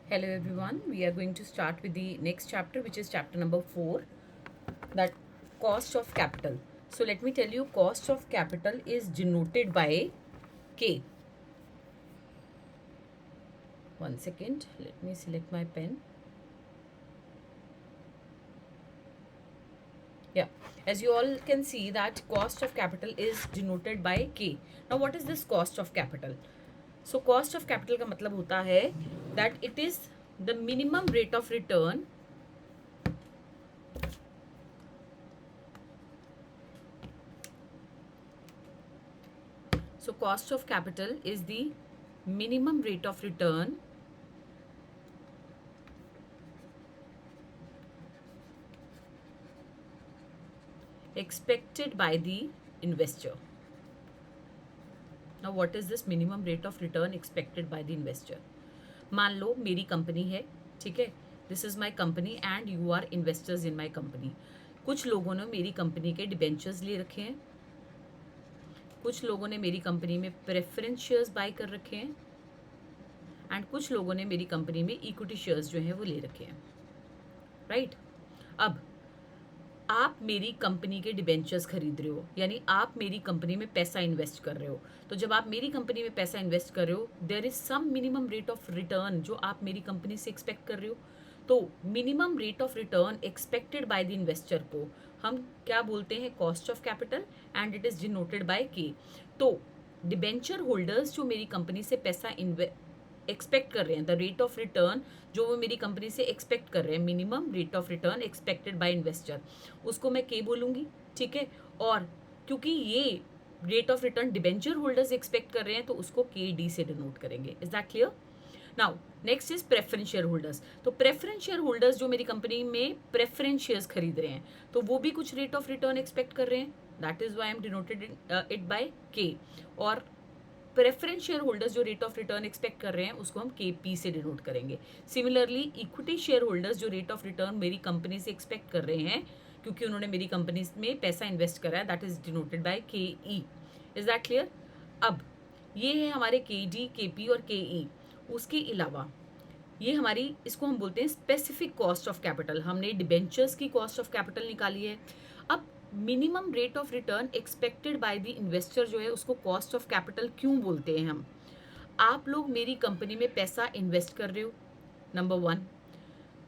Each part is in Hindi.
Hello everyone, we are going to start with the next chapter, which is chapter number 4, that cost of capital. So let me tell you, cost of capital is denoted by K. One second, let me select my pen. Yeah, as you all can see that cost of capital is denoted by K. Now what is this cost of capital? So cost of capital का मतलब होता है that it is the minimum rate of return. So cost of capital is the minimum rate of return expected by the investor. Now what is this minimum rate of return expected by the investor? मान लो मेरी कंपनी है, ठीक है, this is my company and you are investors in my company. कुछ लोगों ने मेरी कंपनी के डिबेंचर्स ले रखे हैं, कुछ लोगों ने मेरी कंपनी में प्रेफरेंस शेयर्स बाय कर रखे हैं एंड कुछ लोगों ने मेरी कंपनी में इक्विटी शेयर्स जो हैं वो ले रखे हैं, राइट? अब आप मेरी कंपनी के डिबेंचर्स खरीद रहे हो, यानी आप मेरी कंपनी में पैसा इन्वेस्ट कर रहे हो. तो जब आप मेरी कंपनी में पैसा इन्वेस्ट कर रहे हो, there is some minimum rate of return जो आप मेरी कंपनी से एक्सपेक्ट कर रहे हो. तो minimum rate of return expected by the investor को हम क्या बोलते हैं? Cost of capital, and it is denoted by के. तो डिबेंचर होल्डर्स जो मेरी कंपनी से पैसा एक्सपेक्ट कर रहे हैं, द रेट ऑफ रिटर्न जो वो मेरी कंपनी से एक्सपेक्ट कर रहे हैं, minimum rate of return expected bye investor, उसको मैं के बोलूँगी, ठीक है. और क्योंकि ये rate of return debenture holders expect कर रहे हैं तो उसको के डी से डिनोट करेंगे. Is that clear? Now next is preference share holders. तो प्रेफरेंस शेयर होल्डर्स जो मेरी कंपनी में प्रेफरेंस शेयर्स खरीद रहे हैं, तो वो भी कुछ रेट ऑफ रिटर्न एक्सपेक्ट कर रहे हैं. That is why I am denoted it by K. और प्रेफरेंस शेयर होल्डर्स जो रेट ऑफ रिटर्न एक्सपेक्ट कर रहे हैं उसको हम के पी से डिनोट करेंगे. सिमिलरली इक्विटी शेयर होल्डर्स जो रेट ऑफ रिटर्न मेरी कंपनी से एक्सपेक्ट कर रहे हैं क्योंकि उन्होंने मेरी कंपनी में पैसा इन्वेस्ट करा है, दैट इज डिनोटेड बाय के ई. Is that clear? अब ये है हमारे के डी, के पी और के ई. उसके अलावा ये हमारी, इसको हम बोलते हैं स्पेसिफिक कॉस्ट ऑफ कैपिटल. हमने डिबेंचर्स की कॉस्ट ऑफ कैपिटल निकाली है. अब minimum rate of return expected by the investor जो है उसको कॉस्ट ऑफ कैपिटल क्यों बोलते हैं हम? आप लोग मेरी कंपनी में पैसा इन्वेस्ट कर रहे हो, नंबर वन.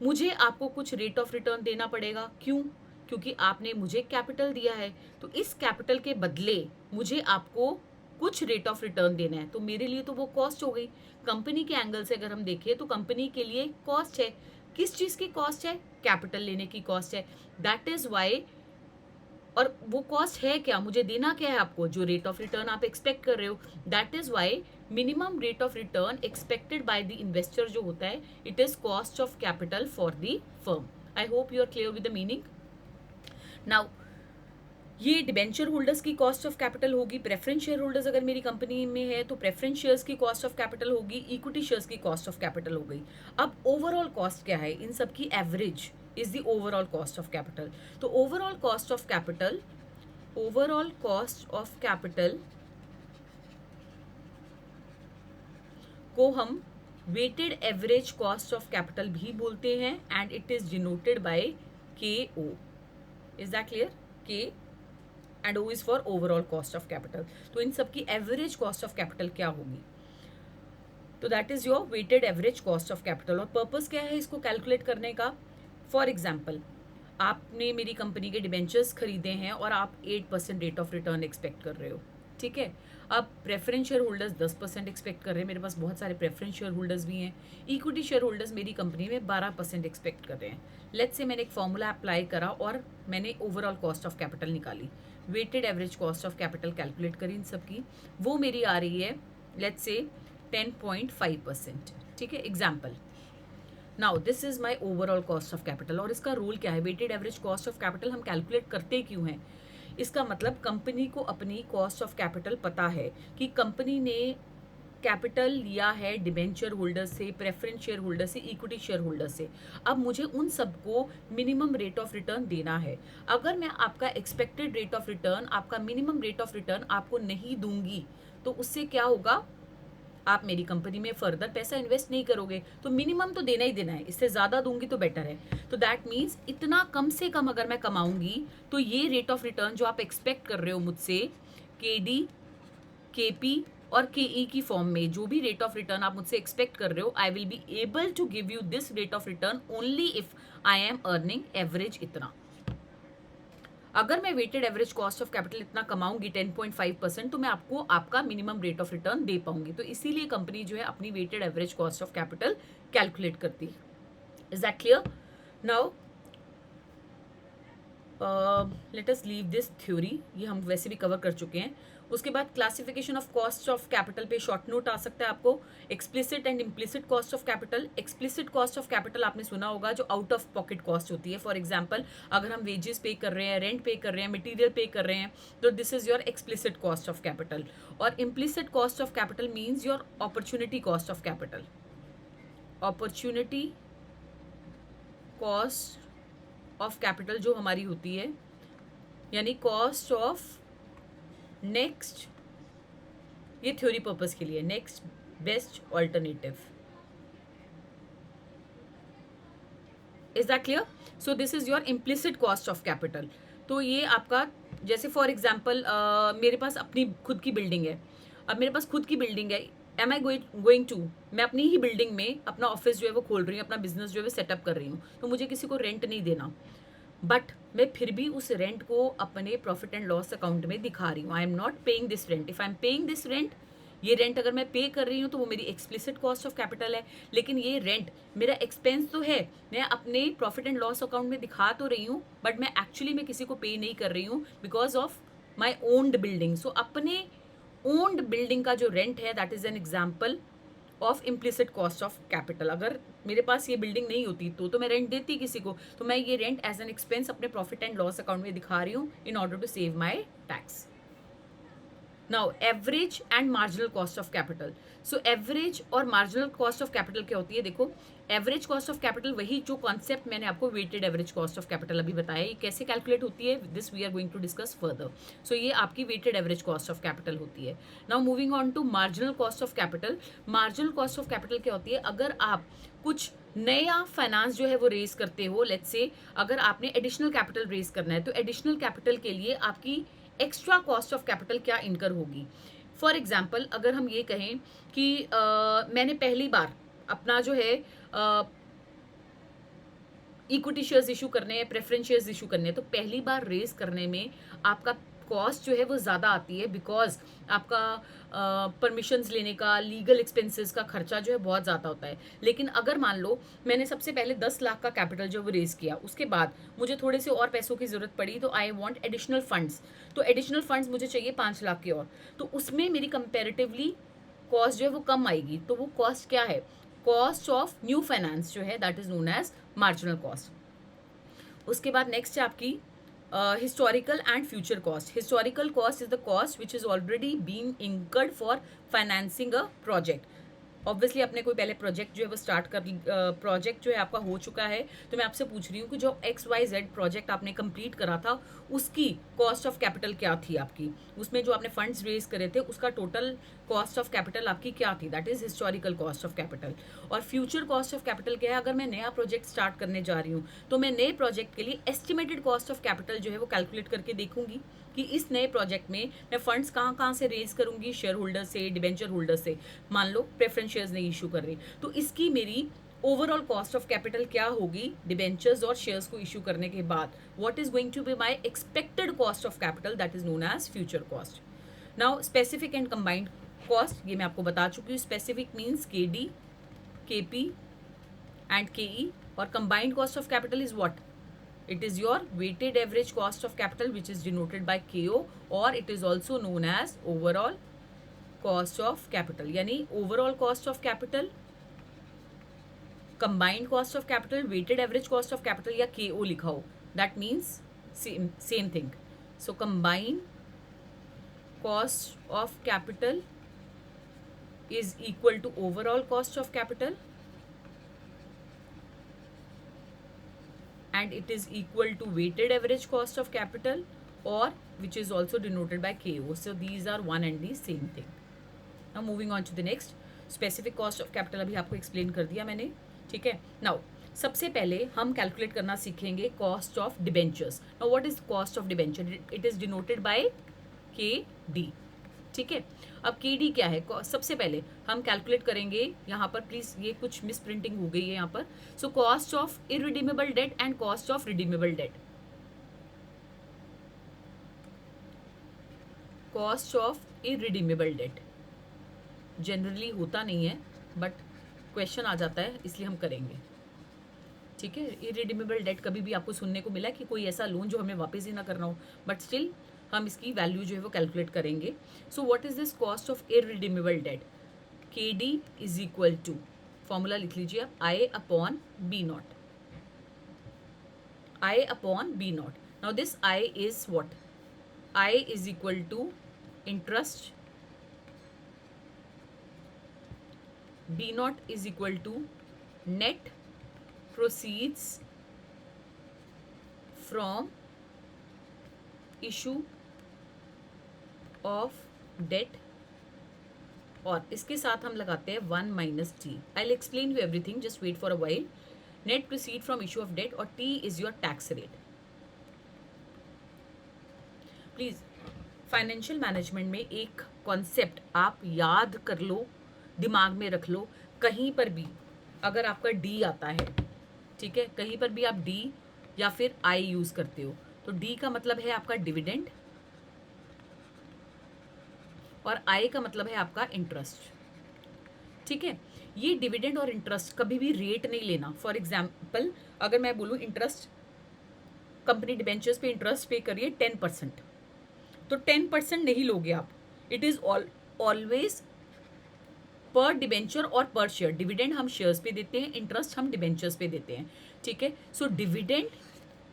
मुझे आपको कुछ रेट ऑफ रिटर्न देना पड़ेगा. क्यों? क्योंकि आपने मुझे कैपिटल दिया है, तो इस कैपिटल के बदले मुझे आपको कुछ रेट ऑफ रिटर्न देना है. तो मेरे लिए तो वो कॉस्ट हो गई. कंपनी के एंगल से अगर हम देखें तो कंपनी के लिए कॉस्ट है. किस चीज़ की कॉस्ट है? कैपिटल लेने की कॉस्ट है. That is why. और वो कॉस्ट है क्या? मुझे देना क्या है आपको? जो रेट ऑफ रिटर्न आप एक्सपेक्ट कर रहे हो. That is why minimum rate of return expected by the investor जो होता है, it is cost of capital for the firm. I hope you are clear with the meaning. Now ये डिबेंचर होल्डर्स की कॉस्ट ऑफ कैपिटल होगी. प्रेफरेंस शेयर होल्डर्स अगर मेरी कंपनी में है तो प्रेफरेंस शेयर्स की कॉस्ट ऑफ कैपिटल होगी, इक्विटी शेयर्स की कॉस्ट ऑफ कैपिटल हो गई. अब ओवरऑल कॉस्ट क्या है? इन सब की average is the overall cost of capital. तो overall cost of capital, overall cost of capital को हम weighted average cost of capital भी बोलते हैं and it is denoted by K O. Is that clear? K and O is for overall cost of capital. तो इन सब की एवरेज कॉस्ट ऑफ कैपिटल क्या होगी? तो that is your weighted average cost of capital. और पर्पस क्या है इसको कैलकुलेट करने का? फॉर एग्जाम्पल, आपने मेरी कंपनी के डिबेंचर्स खरीदे हैं और आप 8% रेट ऑफ रिटर्न एक्सपेक्ट कर रहे हो, ठीक है. अब प्रेफरेंस शेयर होल्डर्स 10% एक्सपेक्ट कर रहे हैं. मेरे पास बहुत सारे प्रेफरेंस शेयर होल्डर्स भी हैं. इक्विटी शेयर होल्डर्स मेरी कंपनी में 12% एक्सपेक्ट कर रहे हैं. लेट्स से मैंने एक फॉर्मूला अप्लाई करा और मैंने ओवरऑल कॉस्ट ऑफ कैपिटल निकाली, weighted average cost of capital calculate करी इन सबकी. वो मेरी आ रही है लेट्स से 10.5%, ठीक है, example. Now this is my overall cost of capital. और इसका रूल क्या है? Weighted average cost of capital हम कैलकुलेट करते क्यों हैं? इसका मतलब कंपनी को अपनी कॉस्ट ऑफ कैपिटल पता है कि कंपनी ने कैपिटल लिया है डिबेंचर होल्डर से, प्रेफरेंस शेयर होल्डर से, इक्विटी शेयर होल्डर से. अब मुझे उन सबको मिनिमम रेट ऑफ रिटर्न देना है. अगर मैं आपका एक्सपेक्टेड रेट ऑफ रिटर्न, आपका मिनिमम रेट ऑफ रिटर्न आपको नहीं दूंगी तो उससे क्या होगा? आप मेरी कंपनी में फर्दर पैसा इन्वेस्ट नहीं करोगे, तो मिनिमम तो देना ही देना है, इससे ज़्यादा दूंगी तो बेटर है। तो दैट मीन्स इतना कम से कम अगर मैं कमाऊंगी तो ये रेट ऑफ रिटर्न जो आप एक्सपेक्ट कर रहे हो मुझसे, KD, KP और KE की फॉर्म में जो भी रेट ऑफ रिटर्न आप मुझसे एक्सपेक्ट कर रहे हो, I will be able to give you this rate of return only if I am earning average इतना। अगर मैं weighted average cost of capital इतना कमाऊंगी 10.5%, तो मैं आपको आपका मिनिमम रेट ऑफ रिटर्न दे पाऊंगी। तो इसीलिए कंपनी जो है अपनी weighted average cost of capital calculate करती है। Is that clear? Now let us leave this theory, ये हम वैसे भी कवर कर चुके हैं। उसके बाद classification of cost of capital पे शॉर्ट नोट आ सकता है आपको। Explicit and implicit cost of capital. Explicit cost of capital आपने सुना होगा, जो आउट ऑफ पॉकेट कॉस्ट होती है। फॉर एग्जांपल, अगर हम वेजेस पे कर रहे हैं, रेंट पे कर रहे हैं, मटेरियल पे कर रहे हैं, तो this is your explicit cost of capital. और implicit cost of capital means your opportunity cost of capital. Opportunity cost of capital जो हमारी होती है, यानी कॉस्ट ऑफ नेक्स्ट, ये थ्योरी पर्पस के लिए, next best alternative. Is that clear? So this is your implicit cost of capital. तो ये आपका, जैसे फॉर एग्जाम्पल मेरे पास अपनी खुद की बिल्डिंग है। अब मेरे पास खुद की बिल्डिंग है, एम आई गोइंग टू, मैं अपनी ही बिल्डिंग में अपना ऑफिस जो है वो खोल रही हूँ, अपना बिजनेस जो है सेटअप कर रही हूँ, तो मुझे किसी को रेंट नहीं देना, बट मैं फिर भी उस रेंट को अपने प्रॉफिट एंड लॉस अकाउंट में दिखा रही हूँ। I am not paying this rent. If I am paying this rent, ये रेंट अगर मैं पे कर रही हूँ तो वो मेरी एक्सप्लिसिट कॉस्ट ऑफ कैपिटल है, लेकिन ये रेंट मेरा एक्सपेंस तो है, मैं अपने प्रॉफिट एंड लॉस अकाउंट में दिखा तो रही हूँ, बट मैं एक्चुअली मैं किसी को पे नहीं कर रही हूँ because of my owned building. So अपने ओन्ड बिल्डिंग का जो रेंट है, that is an example of implicit cost of capital. अगर मेरे पास ये बिल्डिंग नहीं होती तो मैं रेंट देती किसी को, तो मैं ये रेंट एज एन एक्सपेंस अपने प्रॉफिट एंड लॉस अकाउंट में दिखा रही हूँ in order to save my tax. Now average and marginal cost of capital. So average और मार्जिनल कॉस्ट ऑफ कैपिटल क्या होती है? देखो, एवरेज कॉस्ट ऑफ कैपिटल वही जो कॉन्सेप्ट मैंने आपको weighted average cost of capital अभी बताया, ये कैसे कैलकुलेट होती है, this we are going to discuss further. So ये आपकी weighted average cost of capital होती है। Now moving on to marginal cost of capital. Marginal cost of capital क्या होती है? अगर आप कुछ नया फाइनेंस जो है वो रेज करते हो, लेट्स से अगर आपने एडिशनल कैपिटल रेज करना है, तो एडिशनल कैपिटल के लिए आपकी एक्स्ट्रा कॉस्ट ऑफ कैपिटल क्या इनकर होगी। फॉर एग्जाम्पल, अगर हम ये कहें कि मैंने पहली बार अपना जो है इक्विटी शेयर्स इशू करने हैं, प्रेफरेंस शेयर्स इशू करने हैं, तो पहली बार रेज करने में आपका कॉस्ट जो है वो ज़्यादा आती है, बिकॉज आपका परमिशंस लेने का, लीगल एक्सपेंसेस का खर्चा जो है बहुत ज़्यादा होता है। लेकिन अगर मान लो मैंने सबसे पहले 10 लाख का कैपिटल जो वो रेज़ किया, उसके बाद मुझे थोड़े से और पैसों की ज़रूरत पड़ी, तो आई वांट एडिशनल फंड्स, तो एडिशनल फंड्स मुझे चाहिए 5 लाख के और, तो उसमें मेरी कंपेरेटिवली कॉस्ट जो है वो कम आएगी। तो वो कॉस्ट क्या है? कॉस्ट ऑफ न्यू फाइनेंस जो है, that is known as marginal cost. उसके बाद नेक्स्ट है आपकी historical and future cost. Historical cost is the cost which is already being incurred for financing a project. Obviously आपने कोई पहले प्रोजेक्ट जो है वो स्टार्ट कर, प्रोजेक्ट जो है आपका हो चुका है, तो मैं आपसे पूछ रही हूँ कि जो XYZ प्रोजेक्ट आपने कंप्लीट करा था, उसकी कॉस्ट ऑफ कैपिटल क्या थी आपकी, उसमें जो आपने फंड्स रेज करे थे उसका टोटल कॉस्ट ऑफ कैपिटल आपकी क्या थी, that is historical cost of capital. और फ्यूचर कॉस्ट ऑफ कैपिटल क्या है? अगर मैं नया प्रोजेक्ट स्टार्ट करने जा रही हूँ, तो मैं नए प्रोजेक्ट के लिए एस्टिमेटेड कॉस्ट ऑफ कैपिटल जो है वो कैलकुलेट करके देखूंगी कि इस नए प्रोजेक्ट में मैं फंड्स कहाँ कहाँ से रेज करूंगी, शेयर होल्डर से, डिबेंचर होल्डर से, मान लो प्रेफरेंस शेयर्स नहीं इशू कर रही, तो इसकी मेरी ओवरऑल कॉस्ट ऑफ कैपिटल क्या होगी डिबेंचर्स और शेयर्स को इशू करने के बाद। What is going to be my expected cost of capital, that is known as future cost. Now specific and combined cost, ये मैं आपको बता चुकी हूँ। Specific means KD, KP and KE, और combined cost of capital is what? It is your weighted average cost of capital, which is denoted by KO, or it is also known as overall cost of capital. यानी overall cost of capital, combined cost of capital, weighted average cost of capital या KO लिखा हो, that means same thing. So combined cost of capital is equal to overall cost of capital, and it is equal to weighted average cost of capital, or which is also denoted by KO. So these are one and the same thing. Now moving on to the next. Specific cost of capital अभी आपको एक्सप्लेन कर दिया मैंने, ठीक है। नाउ सबसे पहले हम कैलकुलेट करना सीखेंगे cost of debentures. Now what is cost of debenture? It is denoted by के डी, ठीक है। अब के डी क्या है? सबसे पहले हम कैलकुलेट करेंगे, यहाँ पर प्लीज ये कुछ मिस प्रिंटिंग हो गई है यहाँ पर। So cost of irredeemable debt and cost of redeemable debt. Cost of irredeemable debt generally होता नहीं है, बट क्वेश्चन आ जाता है इसलिए हम करेंगे, ठीक है। इररिडीमेबल डेट कभी भी आपको सुनने को मिला कि कोई ऐसा लोन जो हमें वापस ही ना करना हो, बट स्टिल हम इसकी वैल्यू जो है वो कैलकुलेट करेंगे। So what is this cost of irredeemable debt? K D is equal to, formula लिख लीजिए आप, I upon B not, I upon B not. Now this I is what? I is equal to interest, B not is equal to net proceeds from issue of debt, और इसके साथ हम लगाते हैं 1 minus T. I will explain you everything, just wait for a while. Net proceed from issue of debt, और T is your tax rate. Please financial management में एक कॉन्सेप्ट आप याद कर लो, दिमाग में रख लो। कहीं पर भी अगर आपका डी आता है, ठीक है, कहीं पर भी आप डी या फिर आई यूज करते हो, तो डी का मतलब है आपका डिविडेंड और आई का मतलब है आपका इंटरेस्ट, ठीक है। ये डिविडेंड और इंटरेस्ट कभी भी रेट नहीं लेना। फॉर एग्जाम्पल अगर मैं बोलूँ इंटरेस्ट, कंपनी डिबेंचर्स पे इंटरेस्ट पे करिए 10%, तो 10% नहीं लोगे आप। इट इज ऑलवेज पर डिबेंचर और पर शेयर। डिविडेंड हम शेयर्स पे देते हैं, इंटरेस्ट हम डिबेंचर्स पे देते हैं, ठीक है। सो डिविडेंड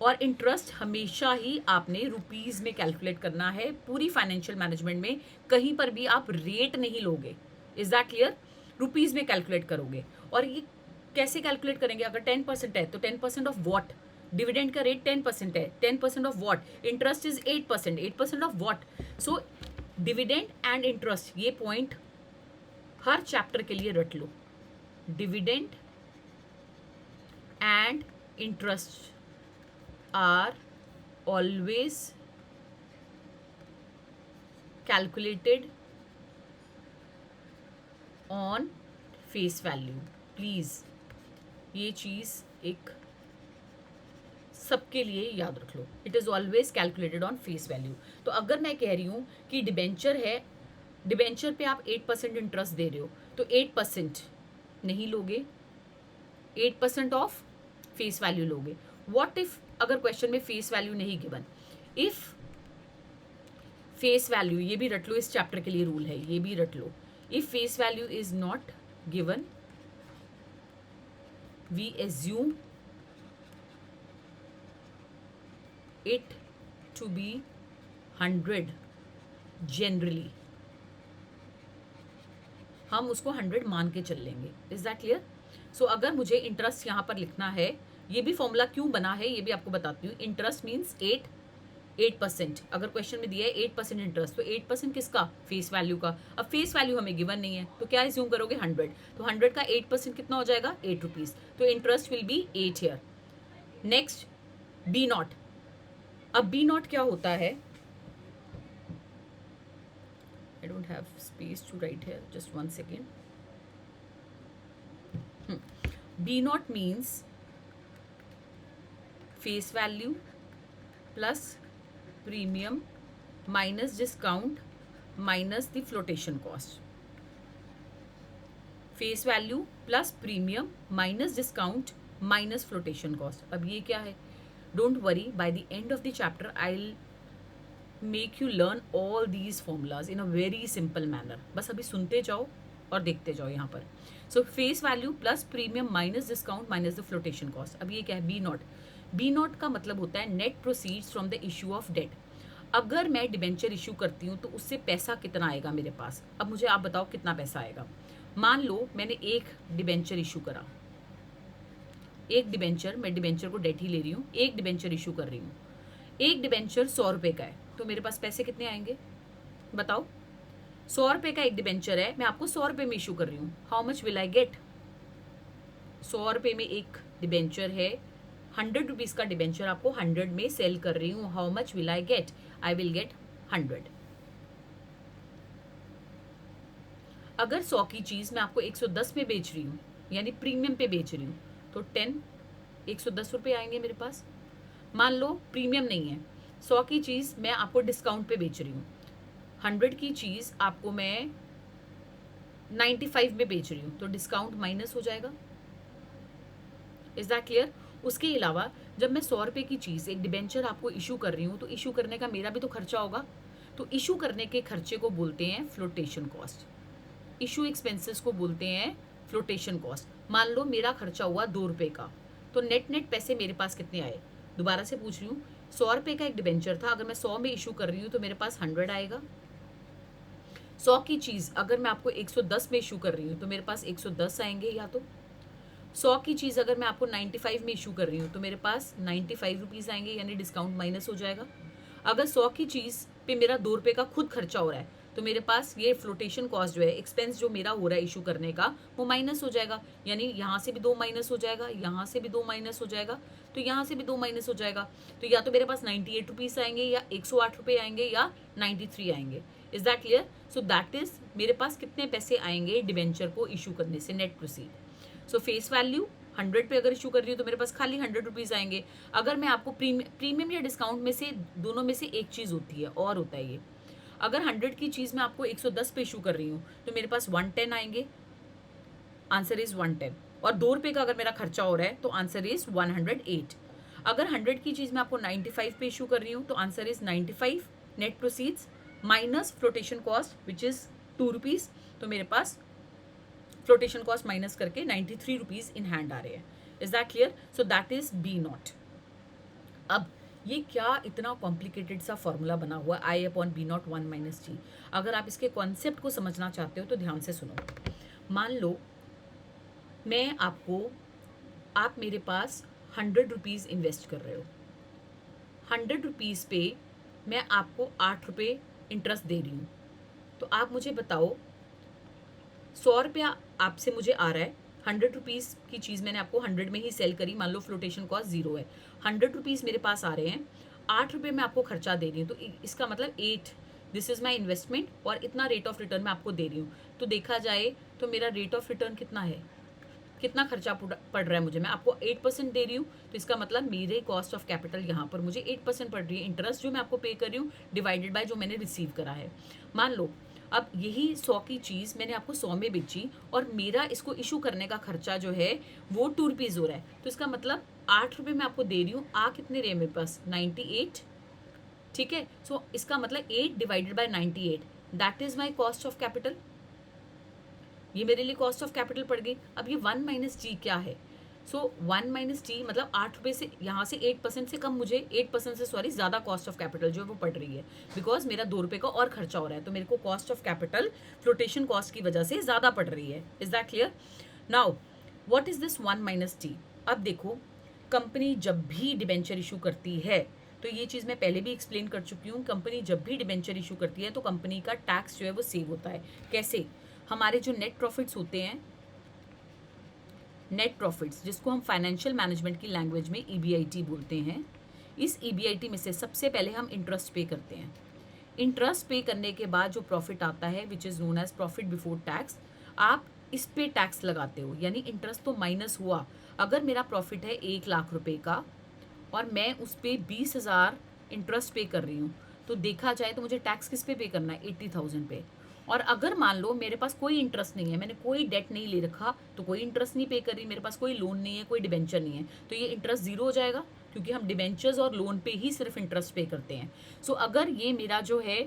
और इंटरेस्ट हमेशा ही आपने रुपीज में कैलकुलेट करना है। पूरी फाइनेंशियल मैनेजमेंट में कहीं पर भी आप रेट नहीं लोगे। Is that clear? रुपीज में कैलकुलेट करोगे। और ये कैसे कैलकुलेट करेंगे? अगर 10% है तो 10% ऑफ वॉट? डिविडेंड का रेट 10% है, 10% of what? Interest is 8%, 8% of what? So dividend and interest, ये पॉइंट हर चैप्टर के लिए रट लो। Dividend and interest are always calculated on face value. Please ये चीज एक सबके लिए याद रख लो। It is always calculated on face value. तो अगर मैं कह रही हूं कि डिबेंचर है, डिबेंचर पे आप 8% इंटरेस्ट दे रहे हो, तो 8% नहीं लोगे, 8% ऑफ फेस वैल्यू लोगे। व्हाट इफ अगर क्वेश्चन में फेस वैल्यू नहीं गिवन? इफ फेस वैल्यू, ये भी रट लो, इस चैप्टर के लिए रूल है, ये भी रट लो। If face value is not given, we assume it to be 100 generally, हम उसको 100 मान के चल लेंगे। Is that clear? सो अगर मुझे इंटरेस्ट यहाँ पर लिखना है, ये भी फॉर्मूला क्यों बना है ये भी आपको बताती हूँ। Interest means 8%। अगर क्वेश्चन में दिया है 8% इंटरेस्ट, तो 8% किसका? फेस वैल्यू का। अब फेस वैल्यू हमें गिवन नहीं है, तो क्या एज्यूम करोगे? 100। तो 100 का 8% कितना हो जाएगा? 8 रुपीज। तो interest will be 8 here. Next B naught. अब बी नॉट क्या होता है? I don't have space to write here, just 1 second. B naught means face value plus premium minus discount minus the flotation cost. Face value plus premium minus discount minus flotation cost. अब ये क्या है? Don't worry, by the end of the chapter I'll make you learn all these formulas in a very simple manner. बस अभी सुनते जाओ और देखते जाओ यहाँ पर। सो face value plus premium minus discount minus the flotation cost. अब ये क्या है? B nought. बी नॉट का मतलब होता है net proceeds from the issue of debt. अगर मैं डिबेंचर इशू करती हूँ तो उससे पैसा कितना आएगा मेरे पास? अब मुझे आप बताओ कितना पैसा आएगा। मान लो मैंने एक डिबेंचर इशू करा, एक डिबेंचर, मैं डिबेंचर को डेट ही ले रही हूँ, एक डिबेंचर इशू कर रही हूँ। एक डिबेंचर 100 रुपये का है, तो मेरे पास पैसे कितने आएंगे बताओ? ₹100 का एक डिबेंचर है, मैं आपको ₹100 में इशू कर रही हूँ, how much will I get? ₹100 में एक डिबेंचर है, ₹100 का डिबेंचर आपको 100 में सेल कर रही हूँ, how much will I get? I will get 100। अगर 100 की चीज मैं आपको 110 में बेच रही हूँ, यानी प्रीमियम पे बेच रही हूँ, तो 110 रुपये आएंगे मेरे पास। मान लो प्रीमियम नहीं है, 100 की चीज मैं आपको डिस्काउंट पे बेच रही हूँ, 100 की चीज आपको मैं 95 में बेच रही हूँ, तो डिस्काउंट माइनस हो जाएगा। Is that clear? उसके अलावा जब मैं 100 रुपये की चीज एक डिबेंचर आपको इशू कर रही हूँ, तो इशू करने का मेरा भी तो खर्चा होगा, तो इशू करने के खर्चे को बोलते हैं फ्लोटेशन कॉस्ट। इशू एक्सपेंसेस को बोलते हैं फ्लोटेशन कॉस्ट। मान लो मेरा खर्चा हुआ ₹2 का, तो नेट पैसे मेरे पास कितने आए? दोबारा से पूछ रही हूँ, ₹100 का एक डिबेंचर था, अगर मैं 100 में इशू कर रही हूँ तो मेरे पास 100 आएगा। 100 की चीज अगर मैं आपको 110 में इशू कर रही हूँ तो मेरे पास 110 आएंगे, या तो 100 की चीज अगर मैं आपको 95 में इशू कर रही हूँ तो मेरे पास 95 रुपीज आएंगे, यानी डिस्काउंट माइनस हो जाएगा। अगर 100 की चीज पे मेरा ₹2 का खुद खर्चा हो रहा है, तो मेरे पास ये फ्लोटेशन कॉस्ट जो है, एक्सपेंस जो मेरा हो रहा है इशू करने का, वो माइनस हो जाएगा, यानी यहाँ से भी 2 माइनस हो जाएगा, यहाँ से भी 2 माइनस हो जाएगा, तो यहाँ से भी 2 माइनस हो जाएगा। तो या तो मेरे पास 98 रुपीज आएंगे, या 108 रुपये आएंगे, या 93 आएंगे। Is that clear? So that is मेरे पास कितने पैसे आएंगे डिबेंचर को इशू करने से, नेट प्रोसीड। सो फेस वैल्यू 100 पे अगर इशू कर रही हूँ तो मेरे पास खाली 100 रुपीज आएंगे। अगर मैं आपको प्रीमियम या डिस्काउंट में से, दोनों में से एक चीज होती है, और होता है ये, अगर 100 की चीज मैं आपको 110 पे इशू कर रही हूँ तो मेरे पास 110 आएंगे, आंसर इज 110। और ₹2 का अगर मेरा खर्चा हो रहा है तो आंसर इज 108। अगर 100 की चीज मैं आपको 95 पे इशू कर रही हूँ तो answer is 95 net proceeds minus flotation cost which is ₹2, तो मेरे पास फ्लोटेशन कॉस्ट माइनस करके 93 रुपीज इन हैंड आ रहे हैं। Is that clear? So that is B0। अब ये क्या इतना कॉम्प्लिकेटेड सा फॉर्मूला बना हुआ I/B0 1 - G। अगर आप इसके कॉन्सेप्ट को समझना चाहते हो तो ध्यान से सुनो। मान लो मैं आपको, आप मेरे पास 100 रुपीज़ इन्वेस्ट कर रहे हो, 100 रुपीज़ पे मैं आपको 8 रुपये इंटरेस्ट दे रही हूँ, तो आप मुझे बताओ, 100 रुपया आपसे मुझे आ रहा है, 100 रुपीज़ की चीज़ मैंने आपको 100 में ही सेल करी, मान लो फ्लोटेशन कॉस्ट 0 है, 100 रुपीज़ मेरे पास आ रहे हैं, 8 रुपये मैं आपको खर्चा दे रही हूँ, तो इसका मतलब 8, दिस इज़ माई इन्वेस्टमेंट, और इतना रेट ऑफ रिटर्न मैं आपको दे रही हूँ। तो देखा जाए तो मेरा रेट ऑफ रिटर्न कितना है, कितना खर्चा पड़ रहा है मुझे, मैं आपको 8% दे रही हूँ, तो इसका मतलब मेरे कॉस्ट ऑफ कैपिटल यहाँ पर मुझे 8% पड़ रही है, इंटरेस्ट जो मैं आपको पे कर रही हूँ डिवाइडेड बाय जो मैंने रिसीव करा है। मान लो अब यही 100 की चीज़ मैंने आपको 100 में बेची, और मेरा इसको इशू करने का खर्चा जो है वो ₹2 हो रहा है, तो इसका मतलब 8 रुपये मैं आपको दे रही हूँ, आ कितने रहे मेरे पास, 98, ठीक है। सो इसका मतलब 8 divided by 98, that is my cost of capital, ये मेरे लिए कॉस्ट ऑफ कैपिटल पड़ गई। अब ये 1 - G क्या है? सो 1 - G मतलब 8 रुपये से, यहाँ से 8% से कम, मुझे 8% से सॉरी ज़्यादा कॉस्ट ऑफ कैपिटल जो है वो पड़ रही है, बिकॉज मेरा ₹2 का और खर्चा हो रहा है, तो मेरे को cost of capital flotation cost की वजह से ज़्यादा पड़ रही है। Is that clear? Now what is this 1 - T? अब देखो, कंपनी जब भी डिबेंचर इशू करती है, तो ये चीज़ मैं पहले भी एक्सप्लेन कर चुकी हूँ, कंपनी जब भी डिबेंचर इशू करती है तो कंपनी का टैक्स जो है वो सेव होता है। कैसे? हमारे जो नेट प्रॉफिट्स होते हैं, नेट प्रॉफिट्स जिसको हम फाइनेंशियल मैनेजमेंट की लैंग्वेज में EBIT बोलते हैं, इस EBIT में से सबसे पहले हम इंटरेस्ट पे करते हैं। इंटरेस्ट पे करने के बाद जो प्रॉफिट आता है which is known as profit before tax, आप इस पे टैक्स लगाते हो, यानी इंटरेस्ट तो माइनस हुआ। अगर मेरा प्रॉफिट है 1 लाख रुपए का और मैं उस पर 20,000 इंटरेस्ट पे कर रही हूँ, तो देखा जाए तो मुझे टैक्स किस पे करना है, 80,000 पे। और अगर मान लो मेरे पास कोई इंटरेस्ट नहीं है, मैंने कोई डेट नहीं ले रखा, तो कोई इंटरेस्ट नहीं पे कर रही, मेरे पास कोई लोन नहीं है, कोई डिबेंचर नहीं है, तो ये इंटरेस्ट 0 हो जाएगा, क्योंकि हम डिबेंचर्स और लोन पे ही सिर्फ इंटरेस्ट पे करते हैं। सो अगर ये मेरा जो है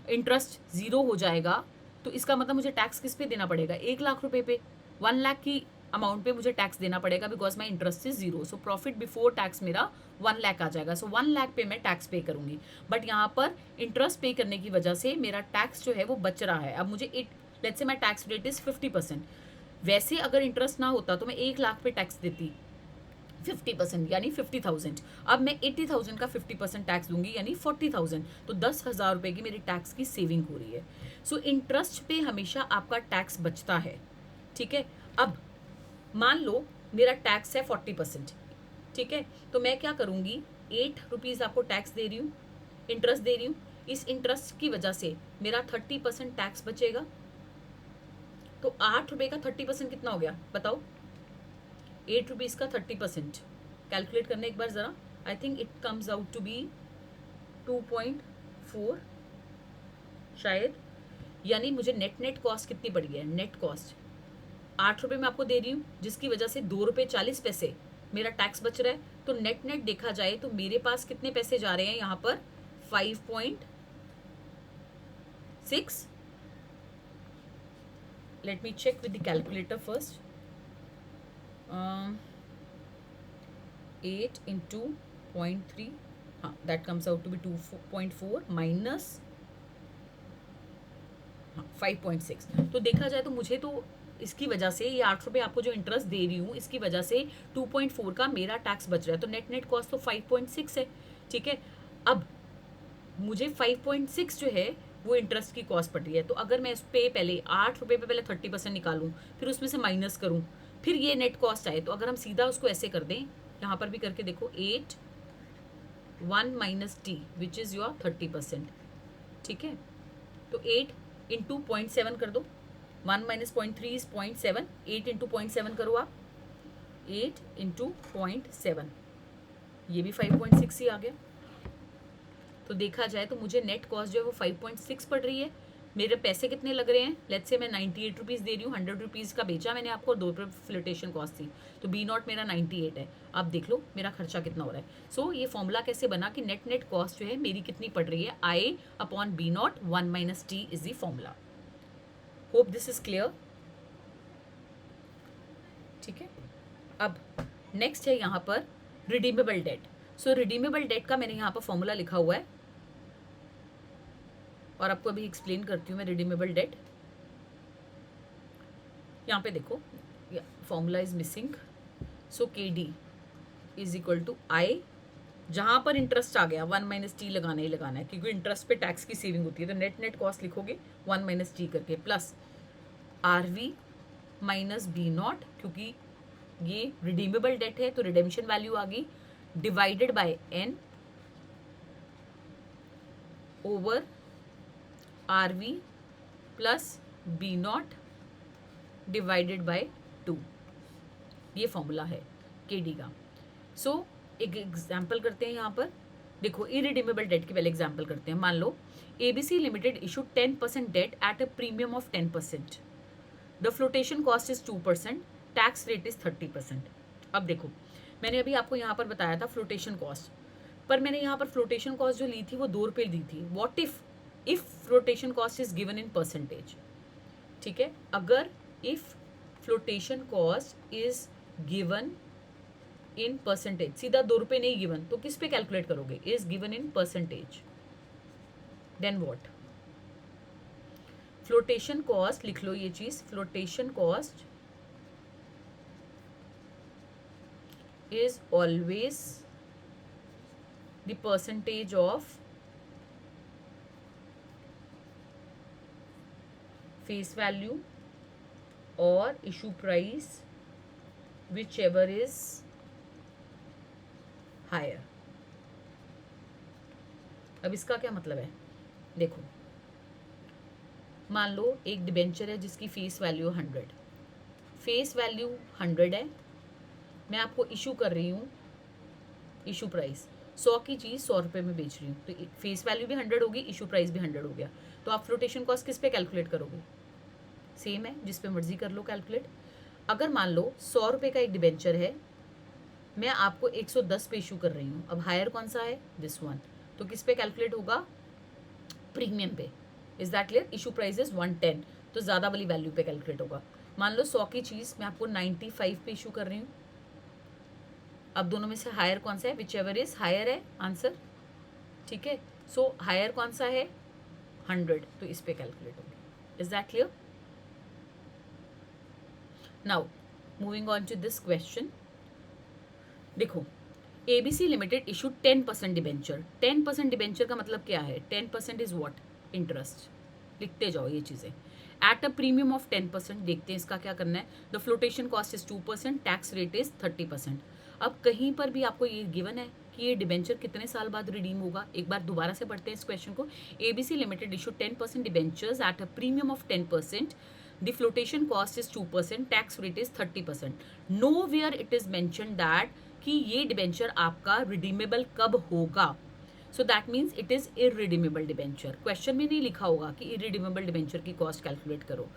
इंटरेस्ट 0 हो जाएगा, तो इसका मतलब मुझे टैक्स किस पे देना पड़ेगा, 1 लाख रुपए पे, 1 लाख की अमाउंट पे मुझे टैक्स देना पड़ेगा, because my interest is 0। So profit before tax मेरा 1 लाख आ जाएगा। सो 1 लाख पे मैं टैक्स पे करूंगी, बट यहाँ पर इंटरेस्ट पे करने की वजह से मेरा टैक्स जो है वो बच रहा है। अब मुझे let's say my tax rate is 50%। वैसे अगर इंटरेस्ट ना होता तो मैं 1 लाख पे टैक्स देती, 50% यानी 50,000। अब मैं 80,000 का 50% टैक्स दूंगी यानी 40,000, तो 10,000 रुपये की मेरी टैक्स की सेविंग हो रही है। सो इंटरेस्ट पे हमेशा आपका टैक्स बचता है, ठीक है। अब मान लो मेरा टैक्स है 40%, ठीक है, तो मैं क्या करूँगी, 8 रुपीज़ आपको टैक्स दे रही हूँ, इंटरेस्ट दे रही हूँ। इस इंटरेस्ट की वजह से मेरा 30% टैक्स बचेगा। तो 8 रुपये का 30% कितना हो गया बताओ, 8 रुपीज़ का 30%। कैलकुलेट करने एक बार ज़रा, I think it comes out to be 2.4 शायद। यानी मुझे नेट नेट कॉस्ट कितनी पड़ गई है, नेट कॉस्ट 8 रुपये मैं आपको दे रही हूँ, जिसकी वजह से 2 रुपये 40 पैसे मेरा टैक्स बच रहा है। तो नेट नेट देखा जाए तो मेरे पास कितने पैसे जा रहे हैं यहाँ पर, 5.6। Let me check with the calculator first. 8 into 0.3, हाँ that comes out to be 2.4 minus 5.6। तो देखा जाए तो मुझे तो इसकी वजह से ये 8 रुपये आपको जो इंटरेस्ट दे रही हूँ इसकी वजह से 2.4 का मेरा टैक्स बच रहा है। तो नेट नेट कॉस्ट तो 5.6 है, ठीक है। अब मुझे 5.6 जो है वो इंटरेस्ट की कॉस्ट पड़ रही है। तो अगर मैं इस पे पहले 8 रुपये पे पहले 30% निकालूं, फिर उसमें से माइनस करूं, फिर ये नेट कॉस्ट आए, तो अगर हम सीधा उसको ऐसे कर दें, यहाँ पर भी करके देखो, 8 1 minus T which is your 30%, ठीक है। तो 8 इंटू 0.7 कर दो, 1 माइनस 0.3 इज 0.7, 8 इंटू 0.7 करो आप, 8 इंटू 0.7, ये भी 5.6 ही आ गया। तो देखा जाए तो मुझे नेट कॉस्ट जो है वो 5.6 पड़ रही है। मेरे पैसे कितने लग रहे हैं, लेट्स से मैं 98 रुपीज़ दे रही हूँ, 100 रुपीज़ का बेचा मैंने आपको, 2 रुपये फ्लोटेशन कॉस्ट थी, तो बी नॉट मेरा 98 है। आप देख लो मेरा खर्चा कितना हो रहा है। सो ये फॉर्मूला कैसे बना कि नेट नेट कॉस्ट जो है मेरी कितनी पड़ रही है, I upon B not 1 minus T is the formula. Hope this is clear, ठीक है। अब नेक्स्ट है यहाँ पर redeemable debt. So redeemable debt का मैंने यहाँ पर फॉर्मूला लिखा हुआ है और आपको अभी एक्सप्लेन करती हूँ मैं रिडीमेबल डेट। यहाँ पे देखो फॉर्मूला इज मिसिंग, सो के डी इज इक्वल टू आई, जहाँ पर इंटरेस्ट आ गया 1 माइनस टी लगाना ही लगाना है, क्योंकि इंटरेस्ट पे टैक्स की सेविंग होती है। तो नेट नेट कॉस्ट लिखोगे 1 माइनस टी करके, plus R V minus B nought, क्योंकि ये रिडीमेबल डेट है तो रिडेम्पशन वैल्यू आ गई, divided by N over R V plus B nought divided by 2। ये फॉर्मूला है के डी का। सो एक एग्जाम्पल करते हैं यहाँ पर, देखो इरिडीमेबल डेट की पहले एग्जाम्पल करते हैं। मान लो ABC limited issued 10% debt at a premium of 10%, the flotation cost is 2%, tax rate is 30%। अब देखो मैंने अभी आपको यहाँ पर बताया था फ्लोटेशन कॉस्ट, पर मैंने यहाँ पर फ्लोटेशन कॉस्ट जो ली थी वो 2 रुपये दी थी। What if flotation cost is given in percentage, ठीक है। अगर if flotation cost is given in percentage, सीधा 2 रुपये नहीं गिवन तो किस पे कैलकुलेट करोगे, is given in percentage, then what, flotation cost लिख लो ये चीज, flotation cost is always the percentage of face value और issue price whichever is higher. अब इसका क्या मतलब है, देखो मान लो एक डिबेंचर है जिसकी फेस वैल्यू 100, फेस वैल्यू 100 है, मैं आपको इशू कर रही हूँ, इशू प्राइस 100 की चीज़ 100 रुपये में बेच रही हूँ, तो फेस वैल्यू भी 100 होगी, इशू प्राइस भी 100 हो गया। तो आप फ्लोटेशन कॉस्ट किस पे कैलकुलेट करोगे, सेम है, जिस पे मर्जी कर लो कैलकुलेट। अगर मान लो 100 रुपये का एक डिबेंचर है, मैं आपको 110 पे इशू कर रही हूँ, अब हायर कौन सा है, दिस वन, तो किस पे कैलकुलेट होगा, प्रीमियम पे। Is that clear, issue price is 110, तो ज़्यादा वाली वैल्यू पे कैलकुलेट होगा। मान लो 100 की चीज़ मैं आपको 95 पे इशू कर रही हूँ, अब दोनों में से हायर कौन सा है, विच एवर इज हायर है आंसर, ठीक है। सो हायर कौन सा है, 100, तो इस पे कैलकुलेट होगी। Is that clear. Now moving on to this question, देखो, ABC limited issue 10% debenture. 10% debenture का मतलब क्या है? 10% इज व्हाट? इंटरेस्ट। लिखते जाओ ये चीजें। एट अ प्रीमियम ऑफ 10%, देखते हैं इसका क्या करना है। The flotation cost is 2%, tax rate is 30%। अब कहीं पर भी आपको ये गिवन है कि ये डिबेंचर कितने साल बाद रिडीम होगा। एक बार दोबारा से पढ़ते हैं इस क्वेश्चन को। ABC limited issue 10% debentures at a premium of 10%, the flotation cost is 2%, tax rate is 30%. nowhere it is mentioned that कि ये डिबेंचर आपका रिडीमेबल कब होगा। So that means it is irredeemable debenture. Question में नहीं लिखा होगा कि इरिडीमेबल डिबेंचर की कॉस्ट कैलकुलेट करो,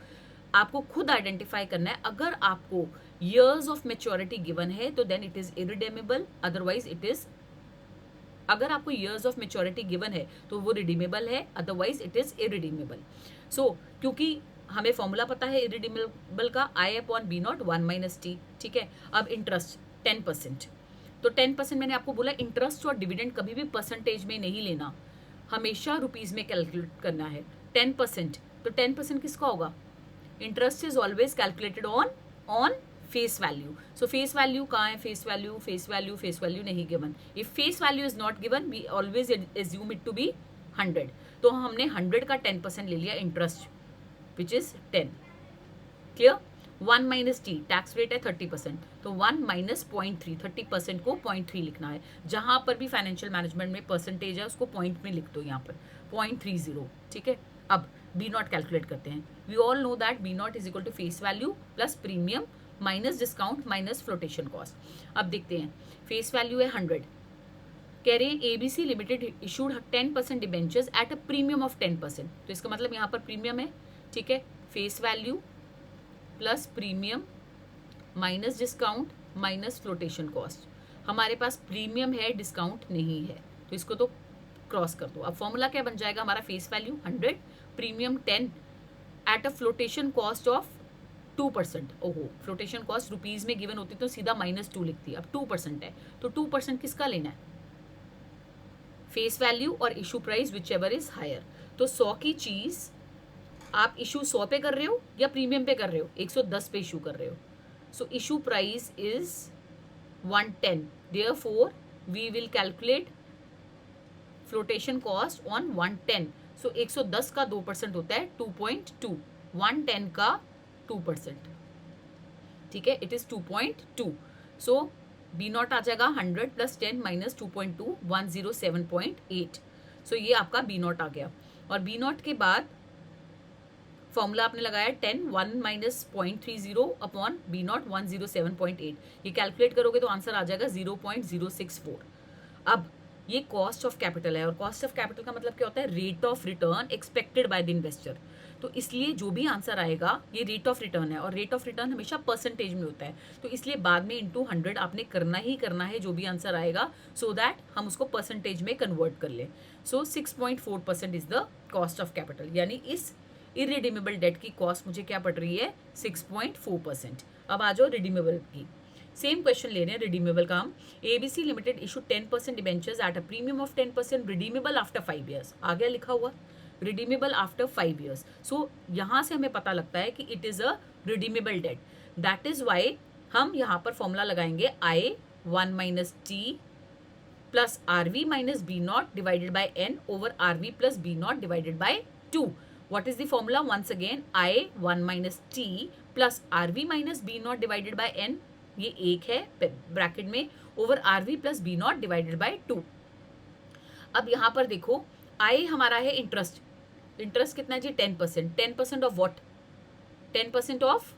आपको खुद आइडेंटिफाई करना है। अगर आपको ईयर्स ऑफ मेच्योरिटी गिवन है तो then it is irredeemable, otherwise it is, अगर आपको ईयर्स ऑफ मेच्योरिटी गिवन है तो वो रिडीमेबल है, otherwise it is irredeemable. So क्योंकि हमें फॉर्मूला पता है इरिडीमेबल का, I upon B not 1 minus T. ठीक है, अब इंटरेस्ट 10%, तो 10% मैंने आपको बोला इंटरेस्ट और डिविडेंड कभी भी परसेंटेज में नहीं लेना, हमेशा रुपीज में कैलकुलेट करना है। 10%, तो 10% किसका होगा? Interest is always calculated on face value. So face value कहाँ है? फेस वैल्यू नहीं given. If face value is not given we always assume it to be 100। तो हमने 100 का 10% ले लिया interest, which is 10। Clear? 1 minus T, tax rate है 30%, तो 1 माइनस 0.3, 30% को 0.3 लिखना है। जहां पर भी फाइनेंशियल मैनेजमेंट में परसेंटेज है उसको पॉइंट में लिख दो, यहाँ पर 0.30। ठीक है, अब बी नॉट कैलकुलेट करते हैं। We all know that B not is equal to face value plus premium minus discount minus flotation cost. अब देखते हैं, फेस वैल्यू है 100, कह रहे हैं ABC limited issued 10% debentures at a premium of 10%, तो इसका मतलब यहाँ पर प्रीमियम है। ठीक है, face value plus premium minus discount minus flotation cost. हमारे पास प्रीमियम है, डिस्काउंट नहीं है, तो इसको तो क्रॉस कर दो। अब फॉर्मूला क्या बन जाएगा हमारा? Face value 100, premium 10 at a flotation cost of 2%। ओहो, फ्लोटेशन कॉस्ट रुपीज में गिवन होती तो सीधा -2 लिखती, अब 2% है, तो 2% किसका लेना है? फेस वैल्यू और issue price whichever is higher. तो 100 की चीज आप इशू 100 पे कर रहे हो या प्रीमियम पे कर रहे हो? 110 पे इशू कर रहे हो। So issue price is 110, therefore we will calculate flotation cost on 110। So 110 का 2% होता है 2.2, 110 का 2%। ठीक है, it is 2.2। So B not आ जाएगा 100 प्लस 10 माइनस 2.2, 107.8। सो ये आपका बी नॉट आ गया। और बी नॉट के बाद फॉर्मूला आपने लगाया 10, 1 माइनस 0.30 अपॉन बी नॉट 107.8। ये कैलकुलेट करोगे तो आंसर आ जाएगा 0.064। अब ये कॉस्ट ऑफ कैपिटल है, और कॉस्ट ऑफ कैपिटल का मतलब क्या होता है? Rate of return expected by the investor. तो इसलिए जो भी आंसर आएगा ये रेट ऑफ रिटर्न है, और रेट ऑफ रिटर्न हमेशा परसेंटेज में होता है, तो इसलिए बाद में इंटू 100 आपने करना ही करना है जो भी आंसर आएगा, सो दैट हम उसको परसेंटेज में कन्वर्ट कर लें। सो 6.4% is the cost of capital, यानी इस इरिडीमेबल डेट की कॉस्ट मुझे क्या पड़ रही है? 6.4%। अब आ जाओ रिडीमेबल की। सेम क्वेश्चन ले रहे हैं रिडीमेबल का हम। ABC limited issue 10% debentures at a premium of 10%, redeemable after 5 years. आ गया लिखा हुआ रिडीमेबल आफ्टर 5 ईयर्स। सो यहाँ से हमें पता लगता है कि it is a redeemable debt. That is why हम यहाँ पर फॉर्मूला लगाएंगे I 1 minus T plus R V minus B nought divided by N over R V plus B nought divided by 2। What is the formula? Once again, I 1 minus t plus rv minus b naught divided by n, ये एक है ब्रैकेट में, over rv plus b naught divided by 2। अब यहाँ पर देखो I हमारा है इंटरेस्ट, इंटरेस्ट कितना है जी? 10%। 10% of what? 10% of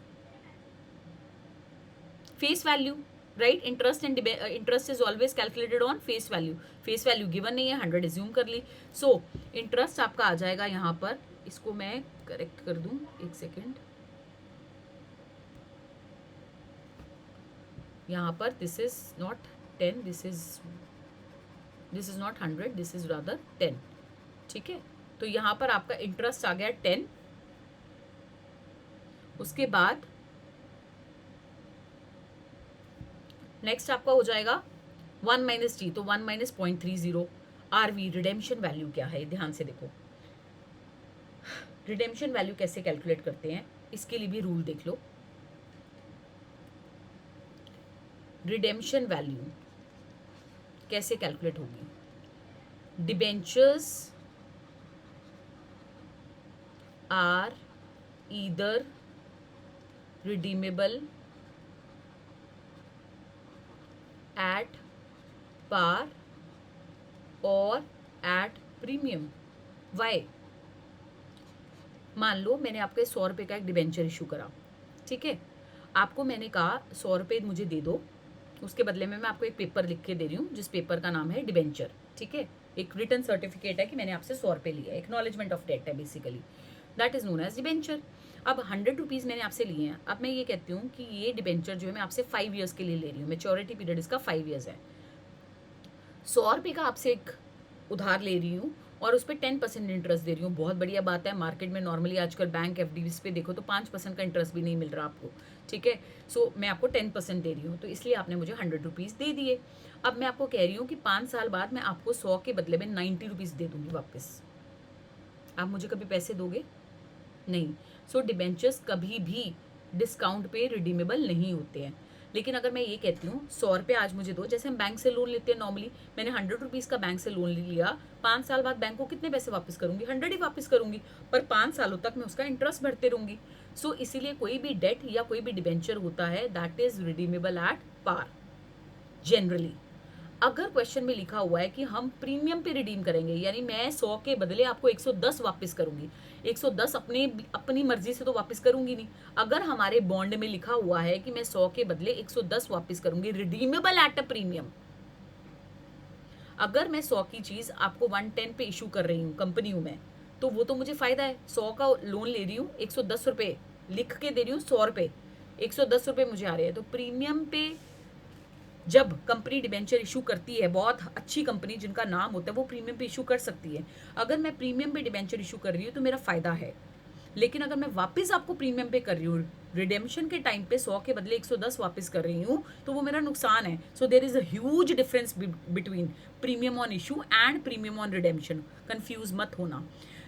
face value, right? Interest and interest is always calculated on face value. Face value given नहीं है, 100 एज्यूम कर ली। सो इंटरेस्ट आपका आ जाएगा यहाँ पर, इसको मैं करेक्ट कर दूं, एक सेकेंड। यहाँ पर this is not 10, this is not 100, this is rather 10। ठीक है, तो यहाँ पर आपका इंटरेस्ट आ गया 10। उसके बाद नेक्स्ट आपका हो जाएगा 1 माइनस टी, तो 1 माइनस 0.30। आरवी रिडेम्पशन वैल्यू क्या है? ध्यान से देखो, रिडेम्पशन वैल्यू कैसे कैलकुलेट करते हैं, इसके लिए भी रूल देख लो। रिडेम्पशन वैल्यू कैसे कैलकुलेट होगी? Debentures are either redeemable at par और एट प्रीमियम। वाई? मान लो मैंने आपके 100 रुपये का एक डिबेंचर इशू करा, ठीक है, आपको मैंने कहा 100 रुपये मुझे दे दो, उसके बदले में मैं आपको एक पेपर लिख के दे रही हूँ जिस पेपर का नाम है डिबेंचर, ठीक है, एक रिटर्न सर्टिफिकेट है कि मैंने आपसे 100 रुपये लिया, एक्नॉलेजमेंट ऑफ डेट है basically, that is known as debenture. अब 100 रुपीज़ मैंने आपसे लिए हैं, अब मैं ये कहती हूँ कि ये डिबेंचर जो है मैं आपसे 5 ईयर्स के लिए ले रही हूँ, मेच्योरिटी पीरियड इसका 5 ईयर्स है। 100 रुपये का आपसे एक उधार ले रही हूँ और उस पर 10% इंटरेस्ट दे रही हूँ। बहुत बढ़िया बात है, मार्केट में नॉर्मली आजकल बैंक एफडीज पे देखो तो 5% का इंटरेस्ट भी नहीं मिल रहा आपको, ठीक है। सो मैं आपको 10% दे रही हूँ, तो इसलिए आपने मुझे 100 रुपीज़ दे दिए। अब मैं आपको कह रही हूँ कि 5 साल बाद मैं आपको 100 के बदले में 90 रुपीज़ दे दूँगी वापस। आप मुझे कभी पैसे दोगे? नहीं। सो डिबेंचर्स कभी भी डिस्काउंट पे रिडीमेबल नहीं होते हैं। लेकिन अगर मैं ये कहती हूँ 100 रुपये आज मुझे दो, जैसे हम बैंक से लोन लेते हैं नॉर्मली, मैंने 100 रुपीज़ का बैंक से लोन लिया, 5 साल बाद बैंक को कितने पैसे वापस करूंगी? 100 ही वापस करूंगी, पर 5 सालों तक मैं उसका इंटरेस्ट भरते रहूंगी। सो इसीलिए कोई भी डेट या कोई भी डिबेंचर होता है that is redeemable at par generally. अगर क्वेश्चन में लिखा हुआ है कि हम प्रीमियम पे रिडीम करेंगे, यानी मैं 100 के बदले आपको 110 वापस करूंगी, 110 अपनी मर्जी से तो वापस करूंगी नहीं। अगर हमारे बॉन्ड में लिखा हुआ है कि मैं 100 के बदले 110 वापस करूंगी, रिडीमेबल एट अ प्रीमियम, अगर मैं 100 की चीज आपको 110 पे इशू कर रही हूँ कंपनी में, तो वो तो मुझे फायदा है। 100 का लोन ले रही हूँ, 110 रुपये लिख के दे रही हूँ, 100 रुपये, 110 रुपये मुझे आ रहे हैं। तो प्रीमियम पे जब कंपनी डिबेंचर इशू करती है, बहुत अच्छी कंपनी जिनका नाम होता है वो प्रीमियम पे इशू कर सकती है। अगर मैं प्रीमियम पे डिबेंचर इशू कर रही हूँ तो मेरा फायदा है। लेकिन अगर मैं वापस आपको प्रीमियम पे कर रही हूँ, रिडेम्पशन के टाइम पे 100 के बदले 110 वापस कर रही हूँ, तो वो मेरा नुकसान है। So there is a huge difference between premium on issue and premium on redemption. Confuse मत होना।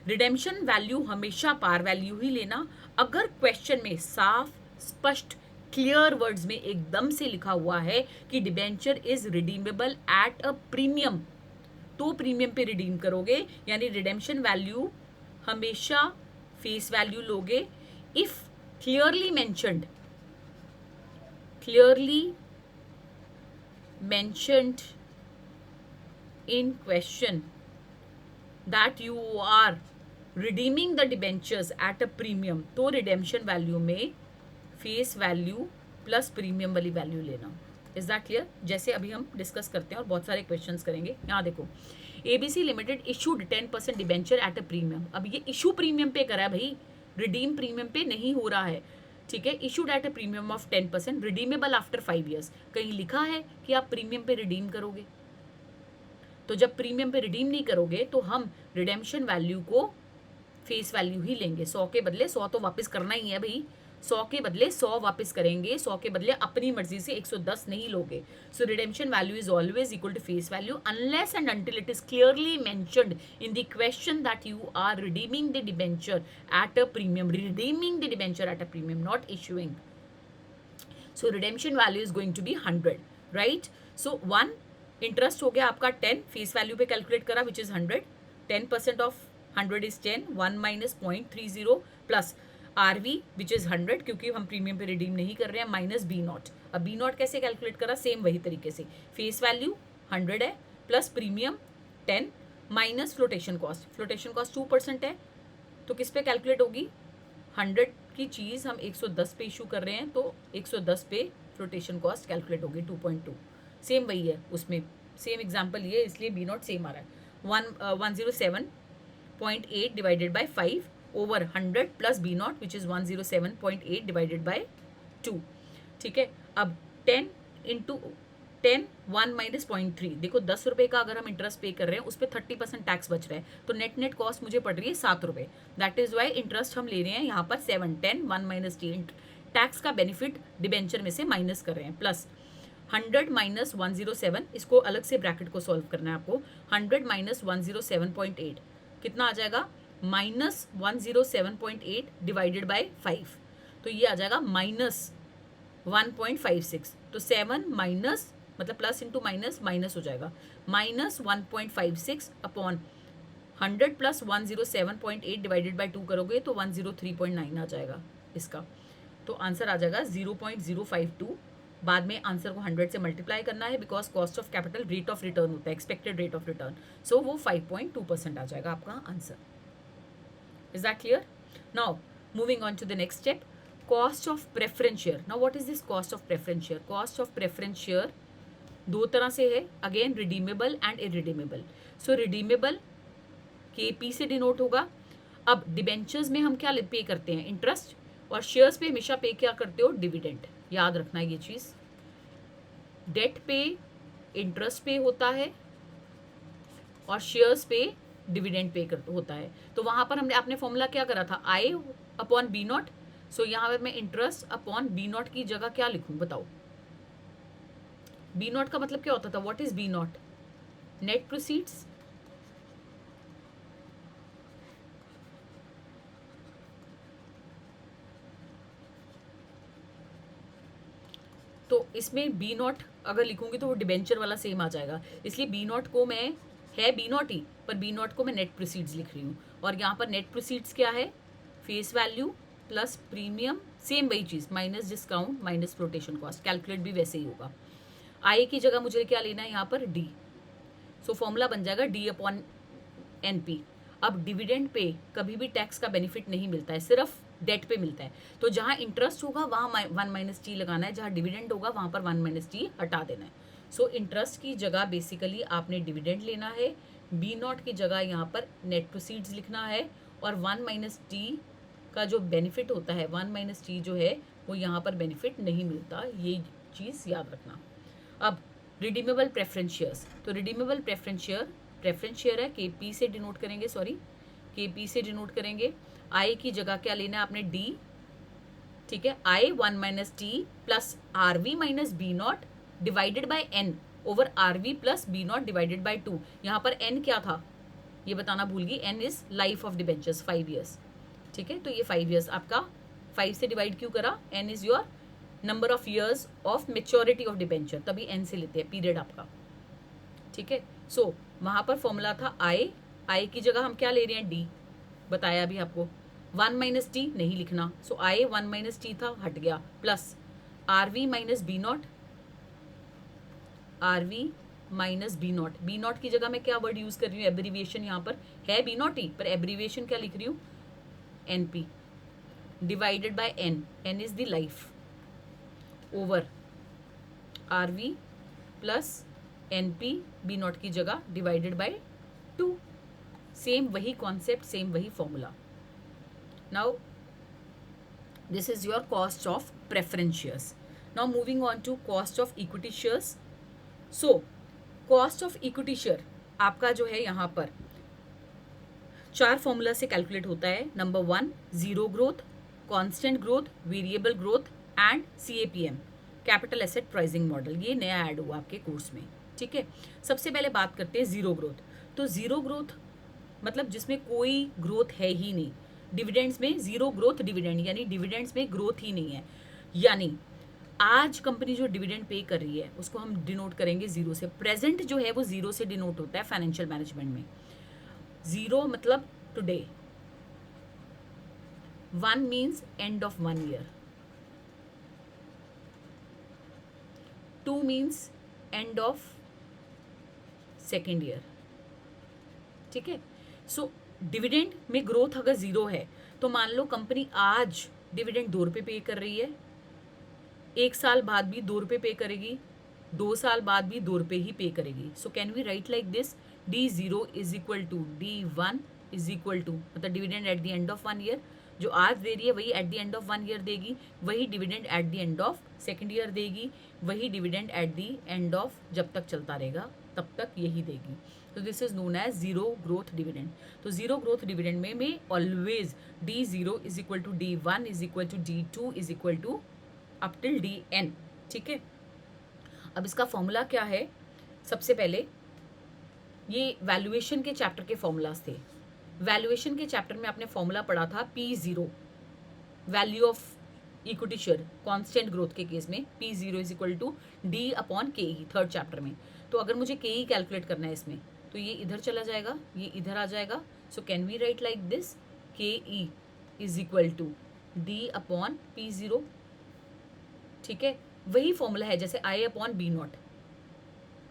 रिडेम्पशन वैल्यू हमेशा पार वैल्यू ही लेना। अगर क्वेश्चन में साफ स्पष्ट क्लियर वर्ड्स में एकदम से लिखा हुआ है कि debenture is redeemable at a premium, तो प्रीमियम पे रिडीम करोगे, यानी रिडेम्पशन वैल्यू हमेशा फेस वैल्यू लोगे। If clearly mentioned in question that you are redeeming the debentures at a premium, तो रिडेम्पशन वैल्यू में फेस वैल्यू प्लस प्रीमियम वाली वैल्यू लेना। Is that clear? जैसे अभी हम डिस्कस करते हैं और बहुत सारे क्वेश्चंस करेंगे। यहाँ देखो, ABC limited issued 10% debenture at a premium. अब ये इशू प्रीमियम पे करा है भाई, रिडीम प्रीमियम पे नहीं हो रहा है, ठीक है। Issued at a premium of 10%, redeemable after 5 years. कहीं लिखा है कि आप प्रीमियम पे रिडीम करोगे? तो जब प्रीमियम पे रिडीम नहीं करोगे तो हम रिडेम्पशन वैल्यू को फेस वैल्यू ही लेंगे। 100 के बदले 100 तो वापस करना ही है भाई, 100 के बदले 100 वापस करेंगे, 100 के बदले अपनी मर्जी से 110 नहीं लोगे। So redemption value is always equal to face value unless and until it is clearly mentioned in the question that you are redeeming the debenture at a premium, redeeming the debenture at a premium, not issuing. So redemption value is going to be 100, right. So 1 interest हो गया आपका 10, फेस वैल्यू पे कैलकुलेट करा which is 100, 10% of 100 is 10, 1 minus 0.30 plus RV which is 100, क्योंकि हम प्रीमियम पे रिडीम नहीं कर रहे हैं, माइनस बी नॉट। अब बी नॉट कैसे कैलकुलेट करा? सेम वही तरीके से, फेस वैल्यू 100 है plus premium 10 minus flotation cost, flotation cost 2% है, तो किस पे कैलकुलेट होगी? 100 की चीज़ हम 110 पे इशू कर रहे हैं, तो 110 पे फ्लोटेशन कॉस्ट कैलकुलेट होगी 2.2। सेम वही है, उसमें सेम एग्जाम्पल ये, इसलिए बी नॉट सेम आ रहा है। 107.8 divided by 5 over 100 plus B nought which is 107.8 divided by 2, ठीक है। अब 10 इंटू 10, 1 माइनस 0.3, देखो 10 रुपये का अगर हम इंटरेस्ट पे कर रहे हैं उस पर 30% टैक्स बच रहा है, तो नेट कॉस्ट मुझे पड़ रही है 7 रुपये। दैट इज वाई इंटरेस्ट हम ले रहे हैं यहाँ पर 7, 10, 1 माइनस 10, टैक्स का बेनिफिट डिबेंचर में से माइनस कर रहे हैं, प्लस 100 माइनस 107, इसको अलग से ब्रैकेट को सॉल्व करना है आपको। 100 माइनस 107.8 कितना आ जाएगा? माइनस 107.8 डिवाइडेड बाय 5, तो ये आ जाएगा माइनस 1.56। तो 7 माइनस मतलब प्लस इंटू माइनस माइनस हो जाएगा, -1.56 अपॉन 100 प्लस 107.8 डिवाइडेड बाई 2 करोगे तो 103.9 आ जाएगा इसका। तो आंसर आ जाएगा 0.052। बाद में आंसर को 100 से मल्टीप्लाई करना है because cost of capital rate of return होता है, expected rate of return, so वो 5.2% आ जाएगा आपका answer. Is that clear? Now moving on to the next step, cost of preference share. Now what is this cost of preference share? Cost of preference share दो तरह से है, again redeemable and irredeemable. So redeemable KP से डिनोट होगा। अब डिबेंचर्स में हम क्या पे करते हैं? इंटरेस्ट, और शेयर्स पे हमेशा पे क्या करते हो? डिविडेंड। याद रखना ये चीज, डेट पे इंटरेस्ट पे होता है और शेयर्स पे डिविडेंड पे होता है। तो वहां पर हमने आपने फॉर्मूला क्या करा था? I upon B not. So यहाँ पर मैं इंटरेस्ट अपॉन बी नॉट की जगह क्या लिखूं बताओ? बी नॉट का मतलब क्या होता था? What is B nought? Net proceeds. तो इसमें बी नॉट अगर लिखूंगी तो वो डिबेंचर वाला सेम आ जाएगा, इसलिए बी नॉट को मैं, है बी नॉट ही, पर बी नॉट को मैं नेट प्रोसीड्स लिख रही हूँ। और यहाँ पर नेट प्रोसीड्स क्या है? Face value plus premium, same वही चीज़, minus discount minus flotation cost, calculate भी वैसे ही होगा। आई की जगह मुझे क्या लेना है यहाँ पर? डी। सो फॉर्मूला बन जाएगा डी अपॉन NP। अब डिविडेंड पे कभी भी टैक्स का बेनिफिट नहीं मिलता है, सिर्फ डेट पे मिलता है। तो जहां इंटरेस्ट होगा वहां 1 - T लगाना है, जहां डिविडेंड होगा वहां पर 1 - T हटा देना है। सो इंटरेस्ट की जगह बेसिकली आपने डिविडेंड लेना है, बी नॉट की जगह यहाँ पर नेट प्रोसीड्स लिखना है, और 1 - T का जो बेनिफिट होता है, 1 - T जो है वो यहाँ पर बेनिफिट नहीं मिलता, ये चीज़ याद रखना। अब रिडीमेबल प्रेफरेंस शेयर्स, तो रिडीमेबल प्रेफरेंस शेयर है, KP से डिनोट करेंगे, सॉरी KP से डिनोट करेंगे। I की जगह क्या लेना है आपने? D, ठीक है। I 1 - T plus RV minus B nought divided by N over RV plus B nought divided by 2। यहाँ पर N क्या था ये बताना भूल गई, N is life of debentures, 5 years, ठीक है। तो ये 5 ईयर्स आपका 5 से डिवाइड क्यों करा? N is your number of years of maturity of debenture, तभी N से लेते हैं पीरियड आपका, ठीक है। सो वहां पर फॉर्मूला था I की जगह हम क्या ले रहे हैं? D, बताया अभी आपको। 1 - T नहीं लिखना, सो I 1 - T था, हट गया, plus RV minus B nought, RV minus B nought. B nought की जगह मैं क्या वर्ड यूज कर रही हूँ? एब्रीविएशन, यहाँ पर है बी नॉट ही, पर एब्रीविएशन क्या लिख रही हूँ? NP divided by N is the life, over RV plus NP B nought की जगह डिवाइडेड बाय 2। सेम वही कॉन्सेप्ट, सेम वही formula. Now this is your cost of preference shares. Now moving on to cost of equity shares. So cost of equity share आपका जो है यहाँ पर 4 फॉर्मूला से कैलकुलेट होता है। Number 1 zero growth, constant growth, variable growth and CAPM, capital asset pricing model. ये नया ऐड हुआ आपके कोर्स में, ठीक है। सबसे पहले बात करते हैं जीरो ग्रोथ। तो जीरो ग्रोथ मतलब जिसमें कोई ग्रोथ है ही नहीं, डिविडेंड्स में जीरो ग्रोथ डिविडेंड, यानी डिविडेंड्स में ग्रोथ ही नहीं है। यानी आज कंपनी जो डिविडेंड पे कर रही है उसको हम डिनोट करेंगे जीरो से। प्रेजेंट जो है वो जीरो से डिनोट होता है फाइनेंशियल मैनेजमेंट में। जीरो मतलब today, 1 means and of 1 year, 2 means and of 2nd year, ठीक है। सो डिविडेंड में ग्रोथ अगर जीरो है तो मान लो कंपनी आज डिविडेंड 2 रुपये पे कर रही है, 1 साल बाद भी 2 रुपये पे करेगी, 2 साल बाद भी 2 रुपये ही पे करेगी। So can we write like this, D0 is equal to D1 is equal to, मतलब dividend at the end of 1 year, जो आज दे रही है वही at the end of 1 year देगी, वही dividend at the end of 2nd year देगी, वही dividend at the end of, जब तक चलता रहेगा तब तक यही देगी। तो this is known as zero growth dividend. तो जीरो ग्रोथ डिविडेंड में always D0 is equal to D1 is equal to D2 is equal to up till DN, ठीक है। अब इसका फॉर्मूला क्या है? सबसे पहले ये वैल्यूएशन के चैप्टर के फॉर्मूलाज थे। वैल्यूएशन के चैप्टर में आपने फॉर्मूला पढ़ा था P0, value of equity share constant growth के केस में P0 is equal to D upon KE, third chapter में। तो अगर मुझे KE कैलकुलेट करना है इसमें, तो ये इधर चला जाएगा, ये इधर आ जाएगा। So can we write like this, KE is equal to D upon P0, ठीक है। वही फॉर्मूला है जैसे I अपॉन B0,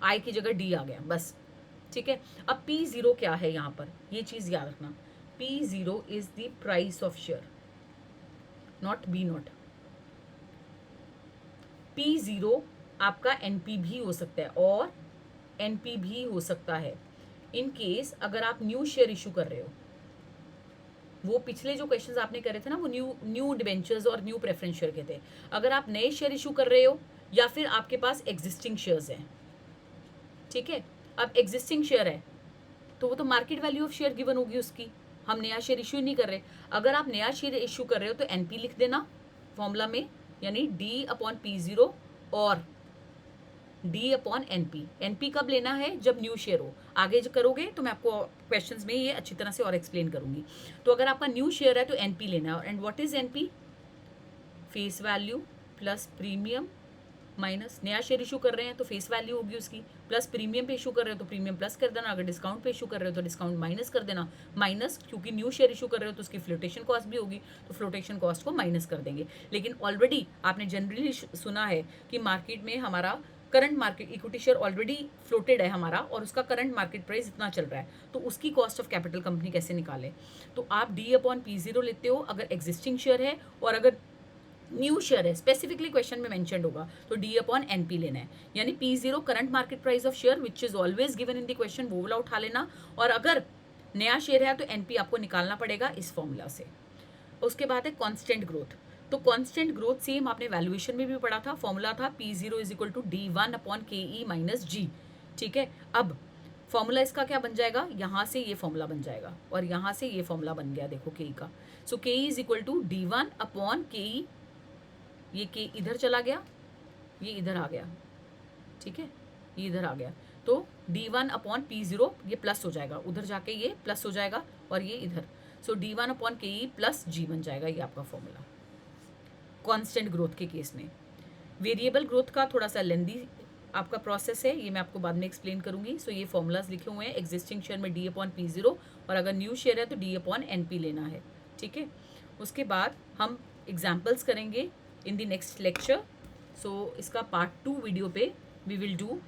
I की जगह D आ गया बस, ठीक है। अब P0 क्या है यहाँ पर, ये चीज याद रखना, P0 is the price of share, not B0। P0 आपका NP भी हो सकता है और NP भी हो सकता है इन केस अगर आप न्यू शेयर इशू कर रहे हो। वो पिछले जो क्वेश्चंस आपने करे थे ना, वो न्यू डिबेंचर्स और न्यू प्रेफरेंस शेयर के थे। अगर आप नए शेयर इशू कर रहे हो या फिर आपके पास एग्जिस्टिंग शेयर्स हैं, ठीक है। अब एग्जिस्टिंग शेयर है तो वो तो market value of share given होगी उसकी, हम नया शेयर इशू नहीं कर रहे। अगर आप नया शेयर इशू कर रहे हो तो NP लिख देना फॉर्मूला में, यानी D अपॉन P0 और D अपॉन NP। NP कब लेना है, जब न्यू शेयर हो। आगे जो करोगे तो मैं आपको क्वेश्चंस में ये अच्छी तरह से और एक्सप्लेन करूंगी। तो अगर आपका न्यू शेयर है तो NP लेना है। And what is NP, face value plus premium minus, नया शेयर इशू कर रहे हैं तो फेस वैल्यू होगी उसकी, प्लस प्रीमियम पे इशू कर रहे हो तो प्रीमियम प्लस कर देना, अगर डिस्काउंट पे इशू कर रहे हो तो डिस्काउंट माइनस कर देना, माइनस क्योंकि न्यू शेयर इशू कर रहे हो तो उसकी फ्लोटेशन कॉस्ट भी होगी तो फ्लोटेशन कॉस्ट को माइनस कर देंगे। लेकिन ऑलरेडी आपने जनरली सुना है कि मार्केट में हमारा current market equity share already floated है हमारा और उसका करंट मार्केट प्राइस इतना चल रहा है, तो उसकी कॉस्ट ऑफ कैपिटल कंपनी कैसे निकाले। तो आप D अपॉन P0 लेते हो अगर एग्जिस्टिंग शेयर है, और अगर न्यू शेयर है स्पेसिफिकली क्वेश्चन में मेंशन्ड होगा तो D अपॉन NP लेना है। यानी P0 current market price of share which is always given in the question, वो वाला उठा लेना, और अगर नया शेयर है तो NP आपको निकालना पड़ेगा इस फॉर्मूला से। उसके बाद है कांस्टेंट ग्रोथ। तो कांस्टेंट ग्रोथ सेम आपने वैल्यूएशन में भी पढ़ा था, फॉर्मूला था P0 is equal to D1 upon KE minus G, ठीक है। अब फॉर्मूला इसका क्या बन जाएगा, यहाँ से ये फॉर्मूला बन जाएगा और यहाँ से ये फॉर्मूला बन गया, देखो KE का। So KE is equal to D1 upon KE, ये K इधर चला गया, ये इधर आ गया, ठीक है, ये इधर आ गया। तो D1 अपॉन P0 ये प्लस हो जाएगा, उधर जाके ये प्लस हो जाएगा और ये इधर। सो D1 upon KE plus G बन जाएगा ये आपका फॉर्मूला कांस्टेंट ग्रोथ के केस में। वेरिएबल ग्रोथ का थोड़ा सा लेंदी आपका प्रोसेस है, ये मैं आपको बाद में एक्सप्लेन करूंगी। सो ये फॉर्मूलाज लिखे हुए हैं, एग्जिस्टिंग शेयर में D अपॉन P0 और अगर न्यू शेयर है तो D अपॉन NP लेना है, ठीक है। उसके बाद हम एग्जाम्पल्स करेंगे इन द नेक्स्ट लेक्चर। सो इसका पार्ट 2 वीडियो पे वी विल डू